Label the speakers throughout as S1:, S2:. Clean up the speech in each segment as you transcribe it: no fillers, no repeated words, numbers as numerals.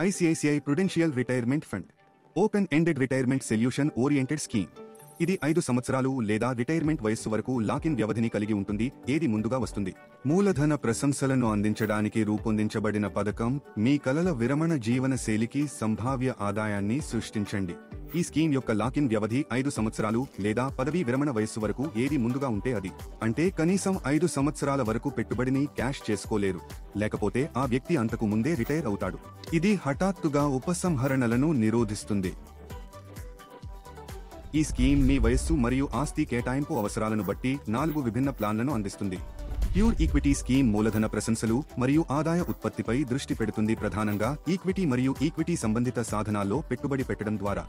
S1: ICICI Prudential retirement fund open ended retirement solution oriented scheme. ఇది 5 సంవత్సరాలు లేదా retirement వయస్సు వరకు లాకిన్ వ్యవధిని కలిగి ఉంటుంది. ఏది ముందుగా వస్తుంది? మూలధన ప్రశంసలను అందించడానికి రూపొందించబడిన పథకం. మీ కలల విరమణ జీవన శైలికి సంభావ్య ఆదాయాన్ని సృష్టించండి. ఈ స్కీమ్ యొక్క లాకిన్ వ్యవధి 5 సంవత్సరాలు లేదా పదవీ విరమణ వయస్సు వరకు ఏది ముందుగా ఉంటే అది. అంటే కనీసం 5 సంవత్సరాల వరకు పెట్టుబడిని క్యాష్ చేసుకోలేరు, లేకపోతే ఆ వ్యక్తి అంతకు ముందే రిటైర్ అవుతాడు. ఇది హఠాత్తుగా ఉపసంహరణలను నిరోధిస్తుంది. ఈ స్కీమ్ మీ వయస్సు మరియు ఆస్తి కేటాయింపు అవసరాలను బట్టి 4 విభిన్న ప్లాన్లను అందిస్తుంది. ప్యూర్ ఈక్విటీ స్కీమ్ మూలధన ప్రశంసలు మరియు ఆదాయ ఉత్పత్తిపై దృష్టి పెడుతుంది, ప్రధానంగా ఈక్విటీ మరియు ఈక్విటీ సంబంధిత సాధనాల్లో పెట్టుబడి పెట్టడం ద్వారా.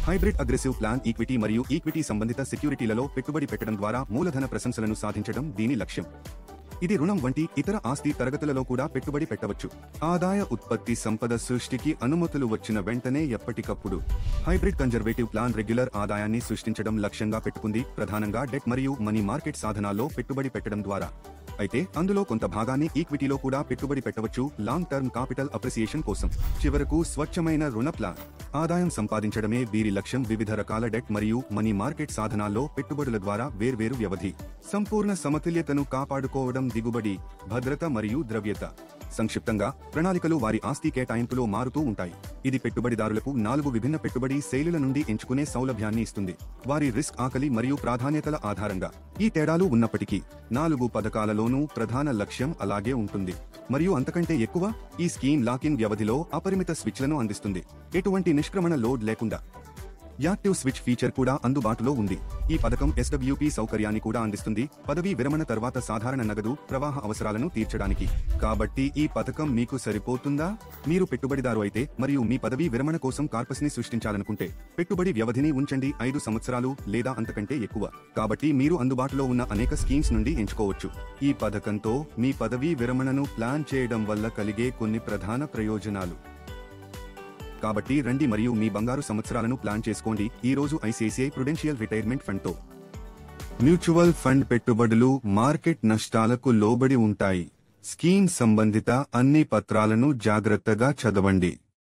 S1: హైబ్రిడ్ అగ్రెసివ్ ప్లాన్ ఈక్విటీ మరియు ఈక్విటీ సంబంధిత సెక్యూరిటీలలో పెట్టుబడి పెట్టడం ద్వారా మూలధన ప్రశంసలను సాధించడం దీని లక్ష్యం. ఇది రుణం వంటి ఇతర ఆస్తి తరగతులలో కూడా పెట్టుబడి పెట్టవచ్చు. ఆదాయ ఉత్పత్తి సంపద సృష్టికి అనుమతులు వచ్చిన వెంటనే ఎప్పటికప్పుడు. హైబ్రిడ్ కన్జర్వేటివ్ ప్లాన్ రెగ్యులర్ ఆదాయాన్ని సృష్టించడం లక్ష్యంగా పెట్టుకుంది, ప్రధానంగా డెట్ మరియు మనీ మార్కెట్ సాధనాల్లో పెట్టుబడి పెట్టడం ద్వారా. అయితే అందులో కొంత భాగాన్ని ఈక్విటీలో కూడా పెట్టుబడి పెట్టవచ్చు, లాంగ్ టర్మ్ కాపిటల్ అప్రిసియేషన్ కోసం. చివరకు స్వచ్ఛమైన రుణ ప్లాన్. ఆదాయం సంపాదించడమే వీరి లక్ష్యం. వివిధ రకాల డెట్ మరియు మనీ మార్కెట్ సాధనాల్లో పెట్టుబడుల ద్వారా వేర్వేరు వ్యవధి, సంపూర్ణ సమతుల్యతను కాపాడుకోవడం, దిగుబడి, భద్రత మరియు ద్రవ్యత. సంక్షిప్తంగా, ప్రణాళికలు వారి ఆస్తి కేటాయింపులో మారుతూ ఉంటాయి. ఇది పెట్టుబడిదారులకు 4 విభిన్న పెట్టుబడి శైలుల నుండి ఎంచుకునే సౌలభ్యాన్ని ఇస్తుంది, వారి రిస్క్ ఆకలి మరియు ప్రాధాన్యతల ఆధారంగా. ఈ తేడాలు ఉన్నప్పటికీ 4 పథకాలలోనూ ప్రధాన లక్ష్యం అలాగే ఉంటుంది, మరియు అంతకంటే ఎక్కువ. ఈ స్కీమ్ లాకిన్ వ్యవధిలో అపరిమిత స్విచ్లను అందిస్తుంది, ఎటువంటి నిష్క్రమణ లోడ్ లేకుండా. యాక్టివ్ స్విచ్ ఫీచర్ కూడా అందుబాటులో ఉంది. ఈ పథకం SWP సౌకర్యాన్ని కూడా అందిస్తుంది, పదవీ విరమణ తర్వాత సాధారణ నగదు ప్రవాహ అవసరాలను తీర్చడానికి. కాబట్టి ఈ పథకం మీకు సరిపోతుందా? మీరు పెట్టుబడిదారు అయితే మరియు మీ పదవీ విరమణ కోసం కార్పస్ ని సృష్టించాలనుకుంటే, పెట్టుబడి వ్యవధిని ఉంచండి 5 సంవత్సరాలు లేదా అంతకంటే ఎక్కువ. కాబట్టి మీరు అందుబాటులో ఉన్న అనేక స్కీమ్స్ నుండి ఎంచుకోవచ్చు. ఈ పథకంతో మీ పదవీ విరమణను ప్లాన్ చేయడం వల్ల కలిగే కొన్ని ప్రధాన ప్రయోజనాలు. కాబట్టి రండి మరియు మీ బంగారు సంవత్సరాలను ప్లాన్ చేసుకోండి ఈ రోజు ఐసిఐసిఐ ప్రుడెన్షియల్ రిటైర్మెంట్ ఫండ్ తో. మ్యూచువల్ ఫండ్ పెట్టుబడులు మార్కెట్ నష్టాలకు లోబడి ఉంటాయి. స్కీమ్ సంబంధిత అన్ని పత్రాలను జాగ్రత్తగా చదవండి.